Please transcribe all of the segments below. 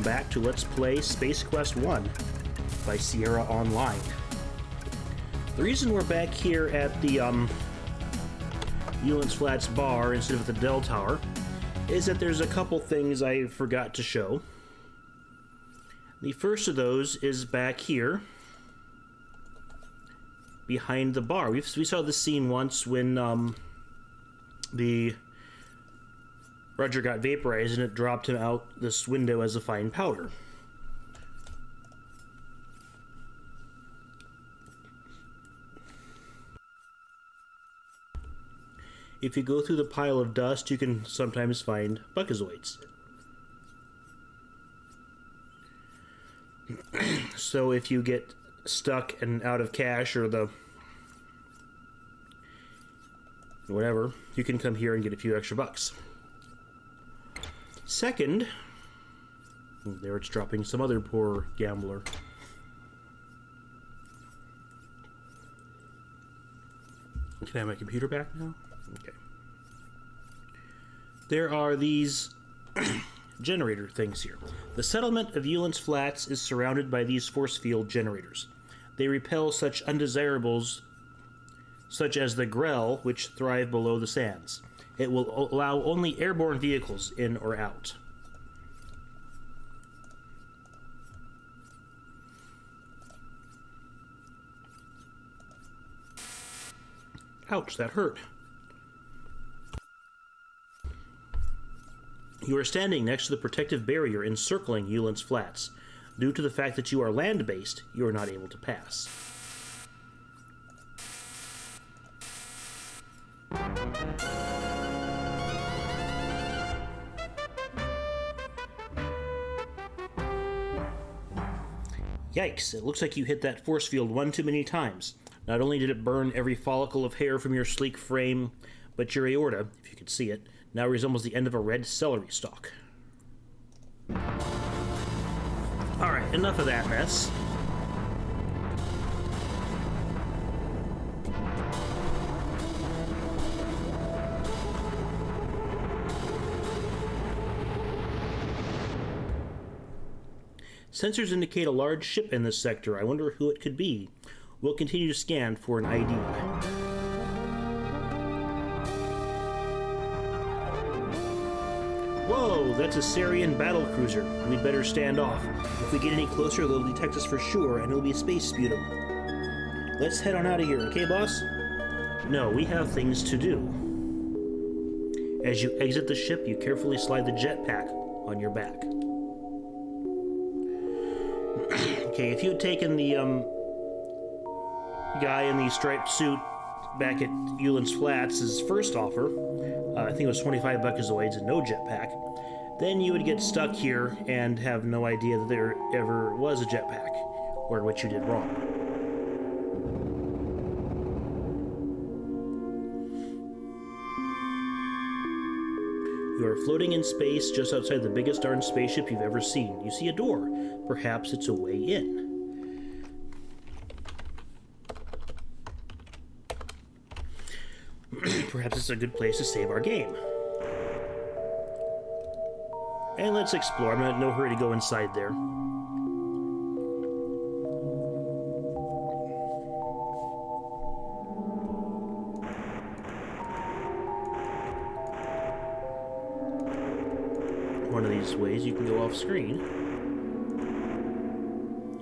back to Let's Play Space Quest 1 by Sierra Online. The reason we're back here at the Newlands Flats bar instead of at the Deltaur is that there's a couple things I forgot to show. The first of those is back here behind the bar. We saw this scene once when the Roger got vaporized and it dropped him out this window as a fine powder. If you go through the pile of dust, you can sometimes find buckazoids. So if you get stuck and out of cash or the whatever, you can come here and get a few extra bucks. Second, there it's dropping some other poor gambler. Can I have my computer back now? Okay. There are these generator things here. The settlement of Newlands Flats is surrounded by these force field generators. They repel such undesirables such as the grell, which thrive below the sands. It will allow only airborne vehicles in or out. Ouch, that hurt. You are standing next to the protective barrier encircling Newlands Flats. Due to the fact that you are land-based, you are not able to pass. Yikes, it looks like you hit that force field one too many times. Not only did it burn every follicle of hair from your sleek frame, but your aorta, if you could see it, now resembles the end of a red celery stalk. Alright, enough of that mess. Sensors indicate a large ship in this sector. I wonder who it could be. We'll continue to scan for an ID. Whoa, that's a Sarien battlecruiser. We'd better stand off. If we get any closer, they'll detect us for sure, and it'll be a space sputum. Let's head on out of here, okay, boss? No, we have things to do. As you exit the ship, you carefully slide the jetpack on your back. Okay, if you had taken the guy in the striped suit back at Newlands Flats' first offer, I think it was 25 buckazoids and no jetpack, then you would get stuck here and have no idea that there ever was a jetpack, or what you did wrong. You are floating in space just outside the biggest darn spaceship you've ever seen. You see a door. Perhaps it's a way in. Perhaps it's a good place to save our game. And let's explore. I'm in no hurry to go inside there. One of these ways you can go off screen.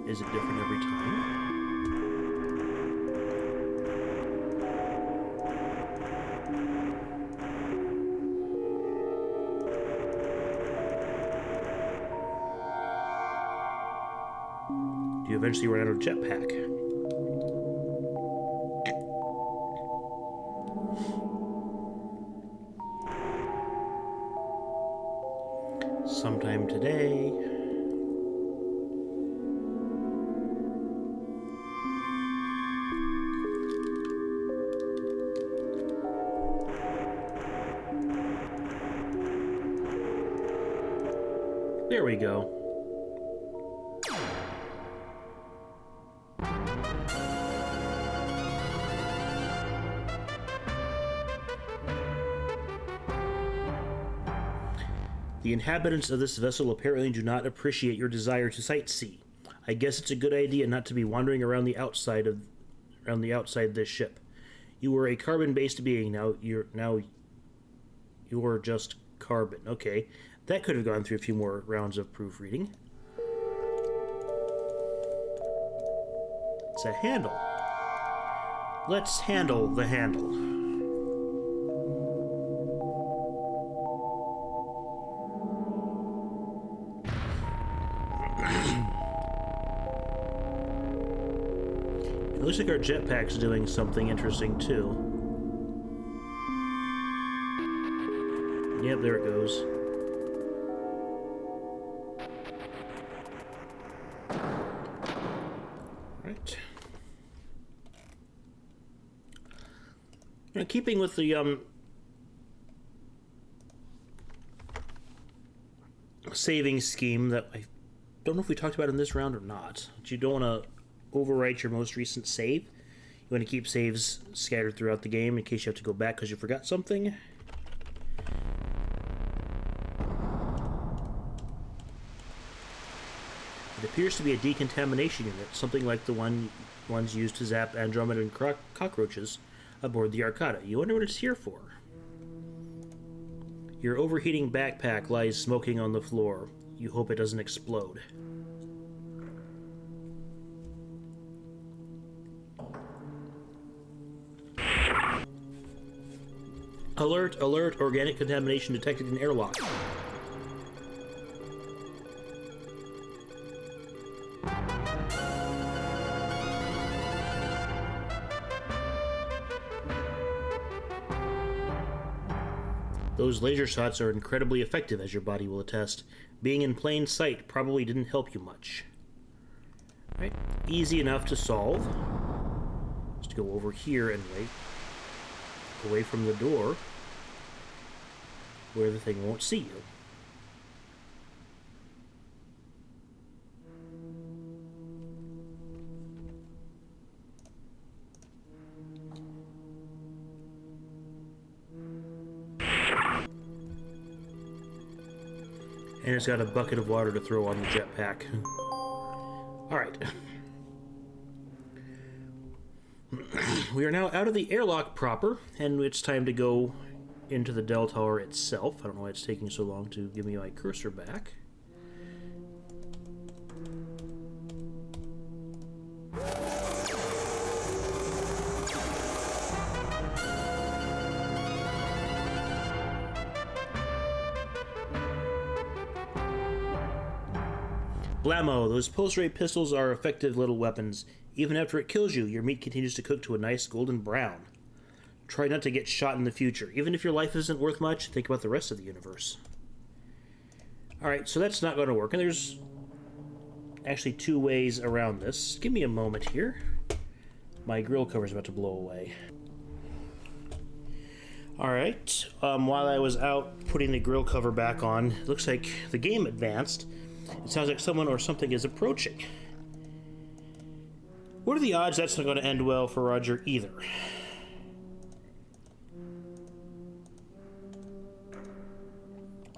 Is it different every time? Do you eventually run out of jetpack? Sometime today. There we go. The inhabitants of this vessel apparently do not appreciate your desire to sightsee. I guess it's a good idea not to be wandering around the outside this ship. You were a carbon-based being. You're just carbon. Okay, that could have gone through a few more rounds of proofreading. It's a handle. Let's handle the handle. It looks like our jetpack's doing something interesting too. Yep, there it goes. Right. Now, keeping with the saving scheme that I don't know if we talked about in this round or not, but you don't want to overwrite your most recent save. You want to keep saves scattered throughout the game in case you have to go back because you forgot something. It appears to be a decontamination unit, something like the ones used to zap Andromedan cockroaches aboard the Arcada. You wonder what it's here for. Your overheating backpack lies smoking on the floor. You hope it doesn't explode. Alert, alert, organic contamination detected in airlock. Those laser shots are incredibly effective, as your body will attest. Being in plain sight probably didn't help you much. Right, easy enough to solve. Just go over here and wait. Away from the door, where the thing won't see you. And it's got a bucket of water to throw on the jetpack. Alright. We are now out of the airlock proper, and it's time to go into the Deltaur itself. I don't know why it's taking so long to give me my cursor back. Blammo, those pulse-ray pistols are effective little weapons. Even after it kills you, your meat continues to cook to a nice golden brown. Try not to get shot in the future. Even if your life isn't worth much, think about the rest of the universe. Alright, so that's not going to work. And there's actually two ways around this. Give me a moment here. My grill cover's about to blow away. Alright, while I was out putting the grill cover back on, it looks like the game advanced. It sounds like someone or something is approaching. What are the odds that's not going to end well for Roger either?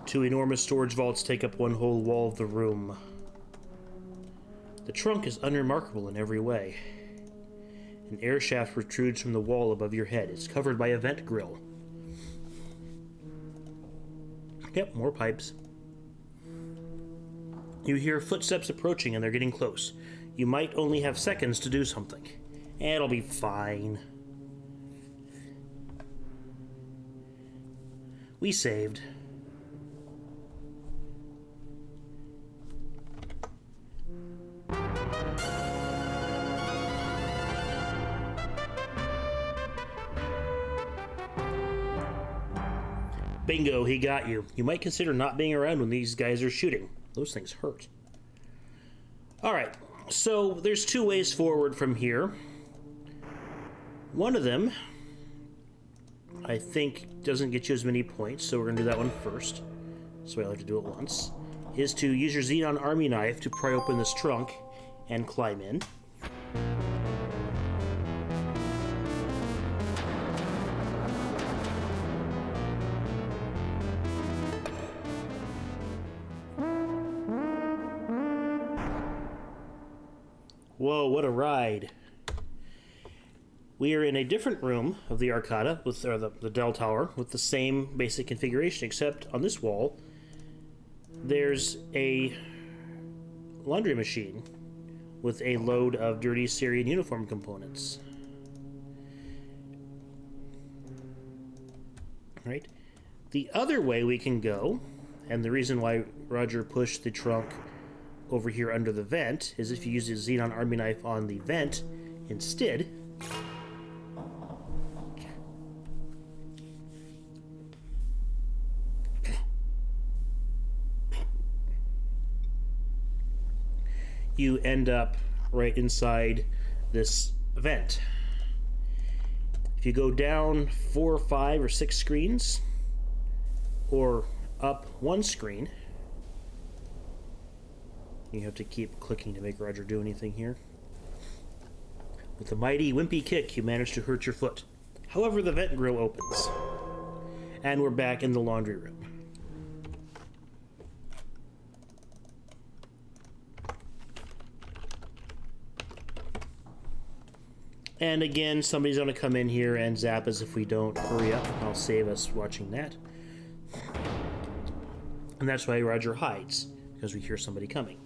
Two enormous storage vaults take up one whole wall of the room. The trunk is unremarkable in every way. An air shaft protrudes from the wall above your head. It's covered by a vent grill. Yep, more pipes. You hear footsteps approaching and they're getting close. You might only have seconds to do something. It'll be fine. We saved. Bingo, he got you. You might consider not being around when these guys are shooting. Those things hurt. Alright, so there's two ways forward from here. One of them, I think, doesn't get you as many points, so we're going to do that one first. So I like to do it once. Is to use your Xenon Army Knife to pry open this trunk and climb in. Whoa, what a ride. We are in a different room of the Arcada, with the Deltaur, with the same basic configuration, except on this wall, there's a laundry machine with a load of dirty Sarien uniform components. Right? The other way we can go, and the reason why Roger pushed the trunk over here under the vent, is if you use the Xenon Army Knife on the vent instead, you end up right inside this vent. If you go down 4 or 5 or 6 screens, or up 1 screen, you have to keep clicking to make Roger do anything here. With a mighty wimpy kick, you manage to hurt your foot. However, the vent grill opens. And we're back in the laundry room. And again, somebody's going to come in here and zap us if we don't hurry up. I'll save us watching that. And that's why Roger hides, because we hear somebody coming.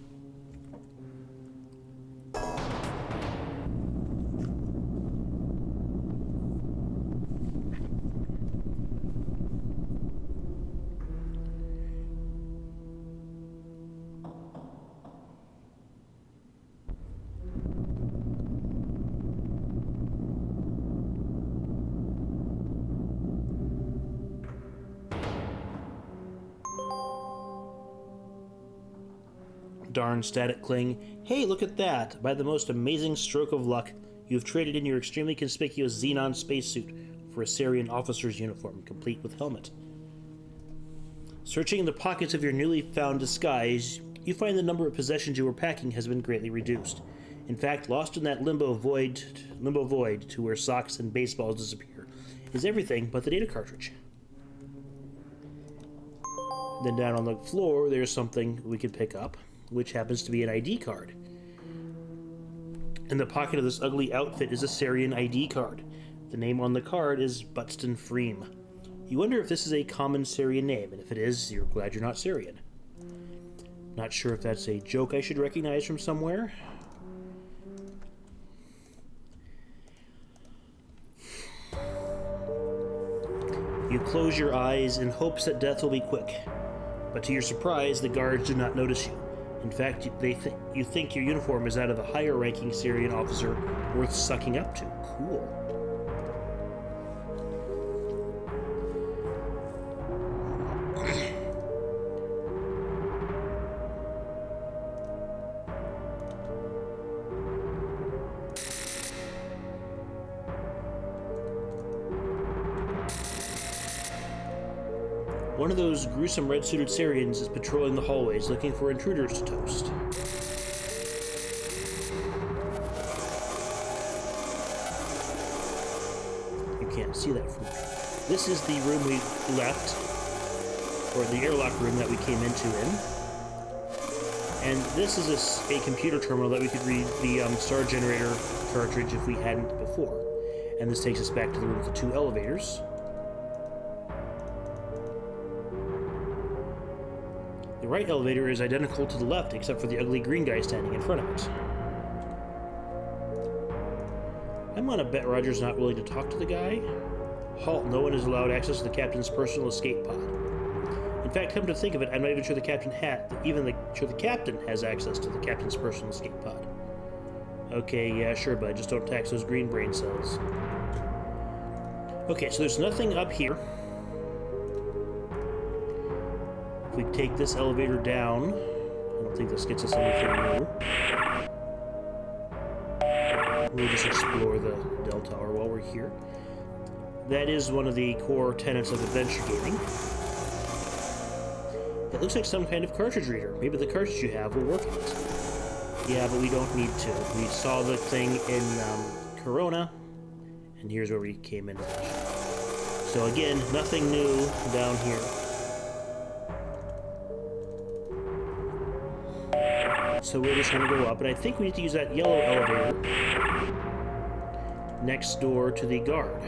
Darn static cling. Hey, look at that! By the most amazing stroke of luck, you've traded in your extremely conspicuous Xenon spacesuit for a Sarien officer's uniform, complete with helmet. Searching the pockets of your newly found disguise, you find the number of possessions you were packing has been greatly reduced. In fact, lost in that limbo void to where socks and baseballs disappear is everything but the data cartridge. Then down on the floor, there's something we could pick up, which happens to be an ID card. In the pocket of this ugly outfit is a Sarien ID card. The name on the card is Buxton Freem. You wonder if this is a common Sarien name, and if it is, you're glad you're not Sarien. Not sure if that's a joke I should recognize from somewhere. You close your eyes in hopes that death will be quick. But to your surprise, the guards do not notice you. In fact, you think your uniform is that of a higher-ranking Sarien officer worth sucking up to. Cool. One of those gruesome red-suited Sariens is patrolling the hallways looking for intruders to toast. You can't see that from there. This is the room we left, or the airlock room that we came into in. And this is a computer terminal that we could read the star generator cartridge if we hadn't before. And this takes us back to the room with the 2 elevators. The right elevator is identical to the left, except for the ugly green guy standing in front of it. I'm gonna bet Roger's not willing to talk to the guy. Halt, no one is allowed access to the captain's personal escape pod. In fact, come to think of it, I'm not even sure the captain has access to the captain's personal escape pod. Okay, yeah, sure, bud, just don't tax those green brain cells. Okay, so there's nothing up here. We take this elevator down. I don't think this gets us anything new. We'll just explore the Deltaur while we're here. That is one of the core tenets of adventure gaming. It looks like some kind of cartridge reader. Maybe the cartridge you have will work in it. Yeah, but we don't need to. We saw the thing in Corona, and here's where we came into it. So again, nothing new down here. So we're just going to go up, and I think we need to use that yellow elevator next door to the guard.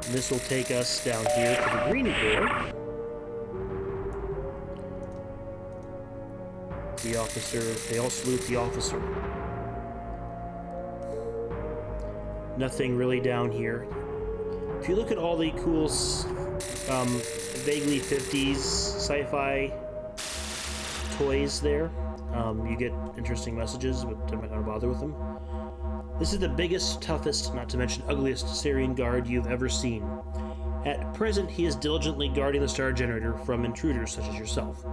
And this will take us down here to the green door. The officer, they all salute the officer. Nothing really down here. If you look at all the cool, vaguely 50s sci-fi toys there, you get interesting messages, but I'm not going to bother with them. This is the biggest, toughest, not to mention ugliest Sarien guard you've ever seen. At present, he is diligently guarding the star generator from intruders such as yourself.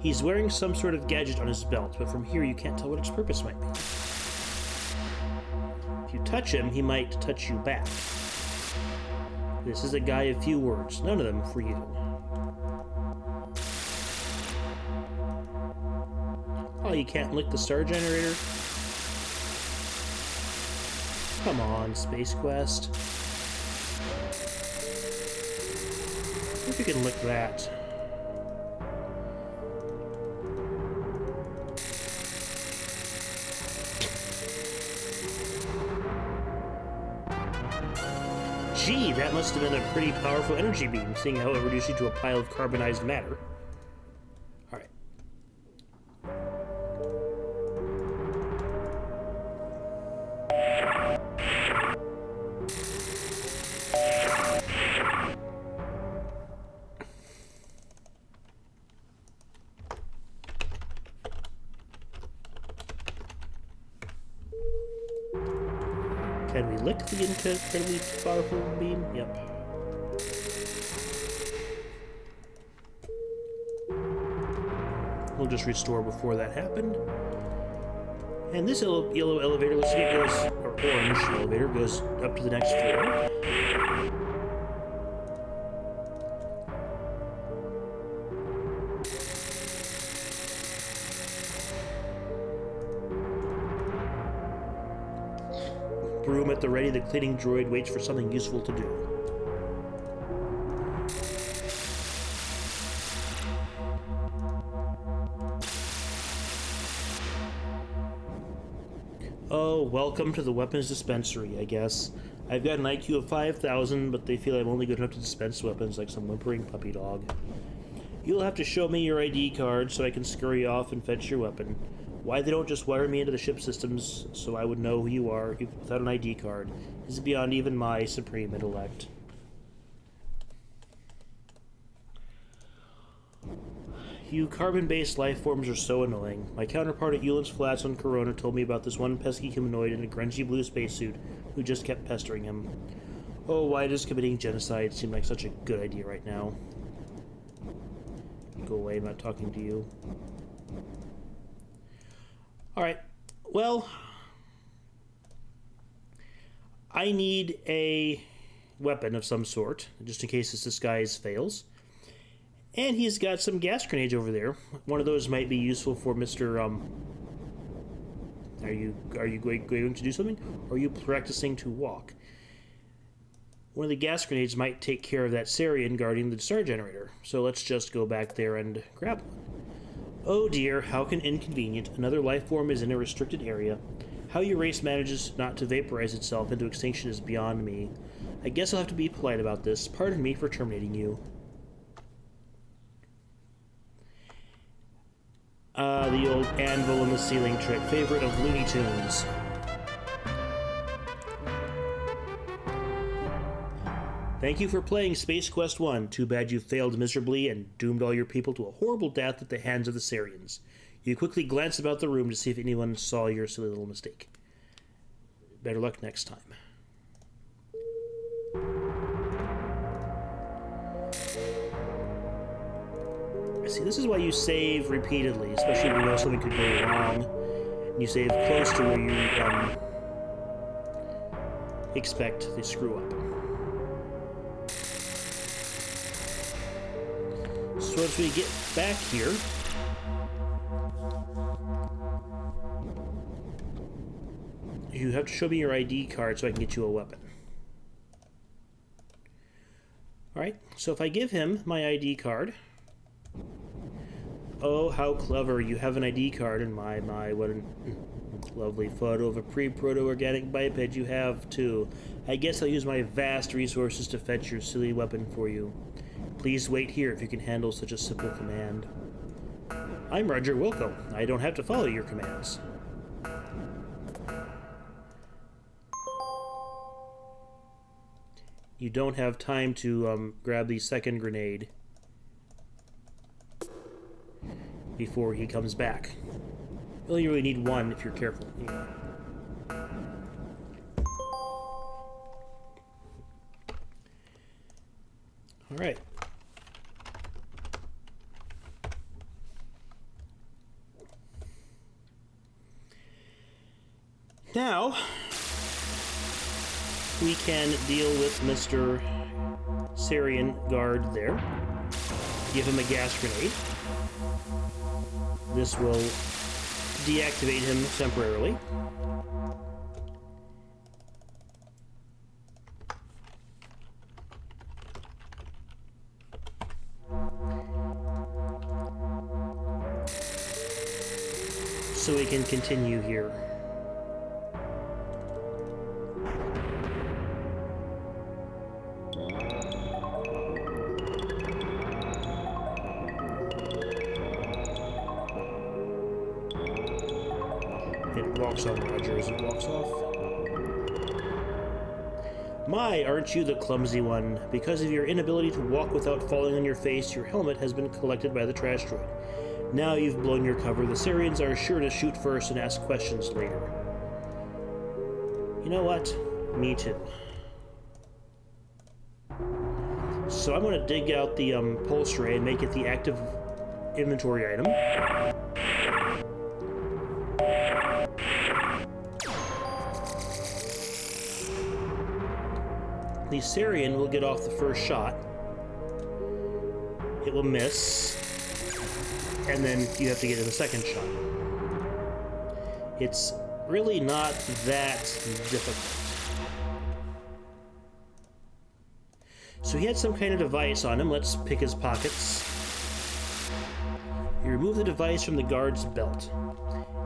He's wearing some sort of gadget on his belt, but from here you can't tell what its purpose might be. If you touch him, he might touch you back. This is a guy of few words, none of them for you. Oh, you can't lick the star generator? Come on, Space Quest. I think you can lick that. Gee, that must have been a pretty powerful energy beam, seeing how it reduced you to a pile of carbonized matter. Alright. Can we lick the incredibly powerful beam? Yep. We'll just restore before that happened. And this yellow elevator, let's see, it goes, or orange elevator, goes up to the next floor. Broom at the ready, the cleaning droid waits for something useful to do. Oh, welcome to the weapons dispensary, I guess. I've got an IQ of 5,000, but they feel I'm only good enough to dispense weapons like some whimpering puppy dog. You'll have to show me your ID card so I can scurry off and fetch your weapon. Why they don't just wire me into the ship systems so I would know who you are without an ID card is beyond even my supreme intellect. You carbon-based life forms are so annoying. My counterpart at Yulin's Flats on Corona told me about this one pesky humanoid in a grungy blue spacesuit who just kept pestering him. Oh, why does committing genocide seem like such a good idea right now? Go away, I'm not talking to you. Alright, well, I need a weapon of some sort, just in case this disguise fails. And he's got some gas grenades over there. One of those might be useful for Mr. Are you going to do something? Or are you practicing to walk? One of the gas grenades might take care of that Sarien guarding the star generator. So let's just go back there and grab one. Oh dear, how inconvenient. Another life form is in a restricted area. How your race manages not to vaporize itself into extinction is beyond me. I guess I'll have to be polite about this. Pardon me for terminating you. The old anvil in the ceiling trick, favorite of Looney Tunes. Thank you for playing Space Quest 1. Too bad you failed miserably and doomed all your people to a horrible death at the hands of the Sariens. You quickly glance about the room to see if anyone saw your silly little mistake. Better luck next time. See, this is why you save repeatedly, especially when you know something could go wrong. And you save close to where you expect the screw up. So as we get back here, you have to show me your ID card so I can get you a weapon. Alright, so if I give him my ID card... Oh, how clever. You have an ID card, and my, what a lovely photo of a pre-proto-organic biped you have, too. I guess I'll use my vast resources to fetch your silly weapon for you. Please wait here if you can handle such a simple command. I'm Roger Wilco. I don't have to follow your commands. You don't have time to grab the second grenade before he comes back. You only really need one if you're careful. Yeah. All right. Now, we can deal with Mr. Sarien guard there. Give him a gas grenade. This will deactivate him temporarily. So we can continue here. It walks on Roger as it walks off. My, aren't you the clumsy one? Because of your inability to walk without falling on your face, your helmet has been collected by the trash droid. Now you've blown your cover. The Sariens are sure to shoot first and ask questions later. You know what? Me too. So I'm going to dig out the pulse ray and make it the active inventory item. The Sarien will get off the first shot. It will miss. And then you have to get in the second shot. It's really not that difficult. So he had some kind of device on him. Let's pick his pockets. You remove the device from the guard's belt.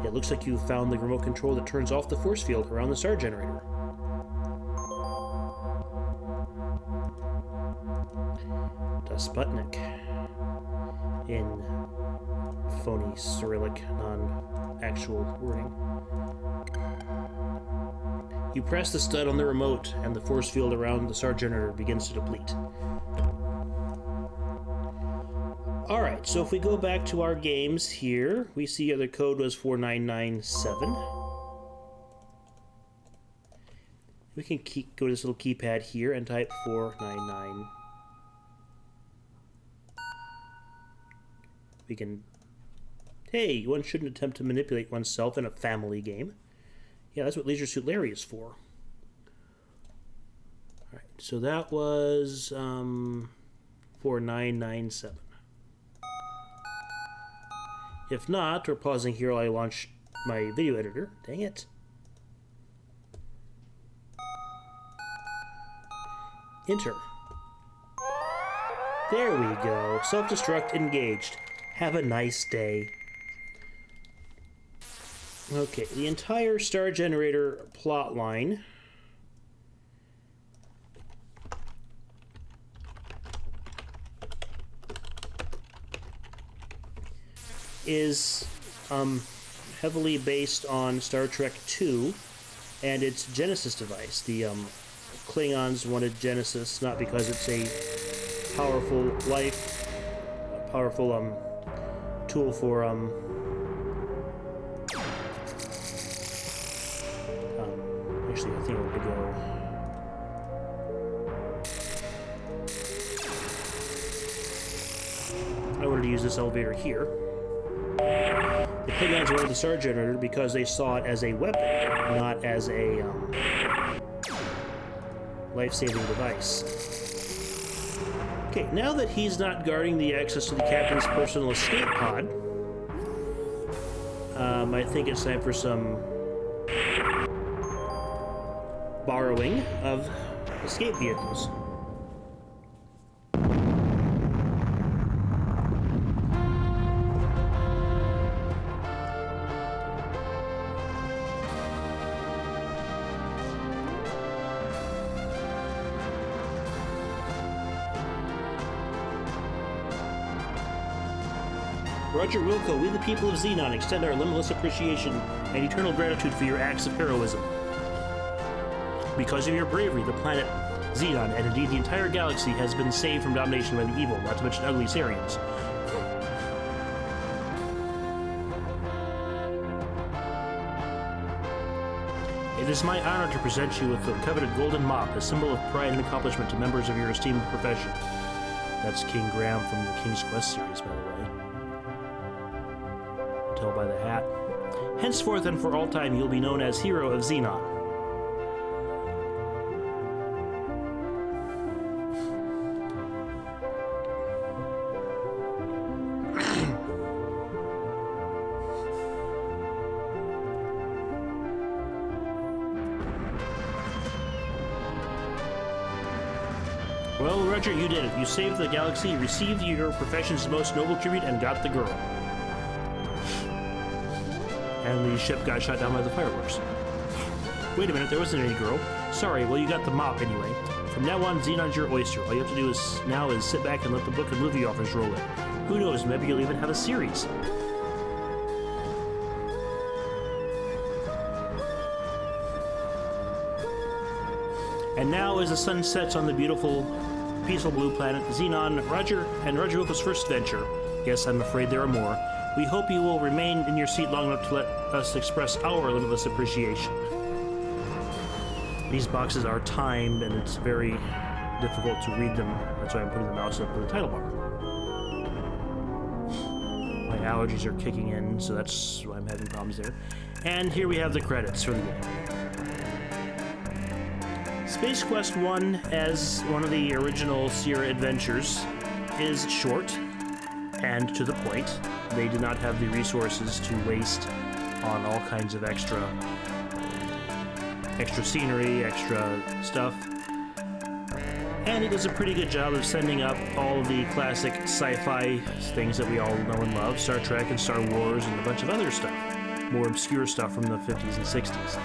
It looks like you found the remote control that turns off the force field around the star generator. Sputnik in phony Cyrillic, non-actual wording. You press the stud on the remote, and the force field around the star generator begins to deplete. Alright, so if we go back to our games here, we see the code was 4997. We can go to this little keypad here and type 499. We can... Hey, one shouldn't attempt to manipulate oneself in a family game. Yeah, that's what Leisure Suit Larry is for. Alright, so that was 4997. If not, we're pausing here while I launch my video editor. Dang it. Enter. There we go. Self-destruct engaged. Have a nice day. Okay, the entire star generator plot line is heavily based on Star Trek II and its Genesis device. The Klingons wanted Genesis not because it's a powerful tool for actually I think I'm gonna go I wanted to use this elevator here. The Klingons wanted the star generator because they saw it as a weapon, not as a life-saving device. Okay, now that he's not guarding the access to the captain's personal escape pod, I think it's time for some borrowing of escape vehicles. Roger Wilco, we the people of Xenon extend our limitless appreciation and eternal gratitude for your acts of heroism. Because of your bravery, the planet Xenon, and indeed the entire galaxy, has been saved from domination by the evil, not to mention ugly Sariens. It is my honor to present you with the coveted golden mop, a symbol of pride and accomplishment to members of your esteemed profession. That's King Graham from the King's Quest series, by the way. Tell by the hat. Henceforth and for all time, you'll be known as Hero of Xenon. Well, Roger, you did it. You saved the galaxy, received your profession's most noble tribute, and got the girl. And the ship got shot down by the fireworks. Wait a minute, there wasn't any girl. Sorry, well, you got the mop anyway. From now on, Xenon's your oyster. All you have to do is sit back and let the book and movie offers roll in. Who knows, maybe you'll even have a series. And now, as the sun sets on the beautiful, peaceful blue planet Xenon, Roger and Roger Wilco's first venture, yes, I'm afraid there are more, we hope you will remain in your seat long enough to let us express our limitless appreciation. These boxes are timed, and it's very difficult to read them. That's why I'm putting the mouse up in the title bar. My allergies are kicking in, so that's why I'm having problems there. And here we have the credits for the game. Space Quest 1, as one of the original Sierra adventures, is short and to the point. They did not have the resources to waste on all kinds of extra scenery, extra stuff. And it does a pretty good job of sending up all of the classic sci-fi things that we all know and love, Star Trek and Star Wars and a bunch of other stuff, more obscure stuff from the 50s and 60s.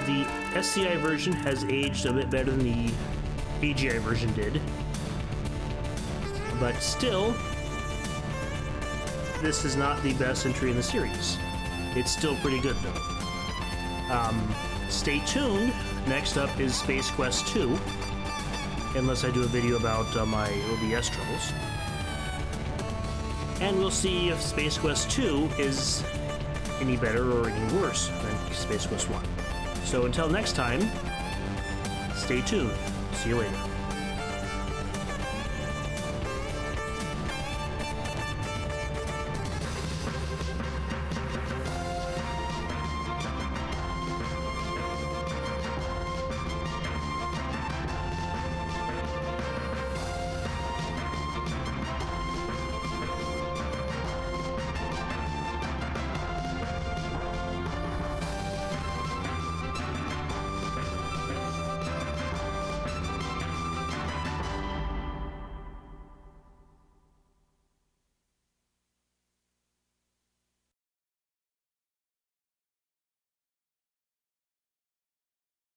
The SCI version has aged a bit better than the AGI version did, but still, this is not the best entry in the series. It's still pretty good, though. Stay tuned. Next up is Space Quest 2, unless I do a video about my OBS troubles. And we'll see if Space Quest 2 is any better or any worse than Space Quest 1. So until next time, stay tuned. See you later.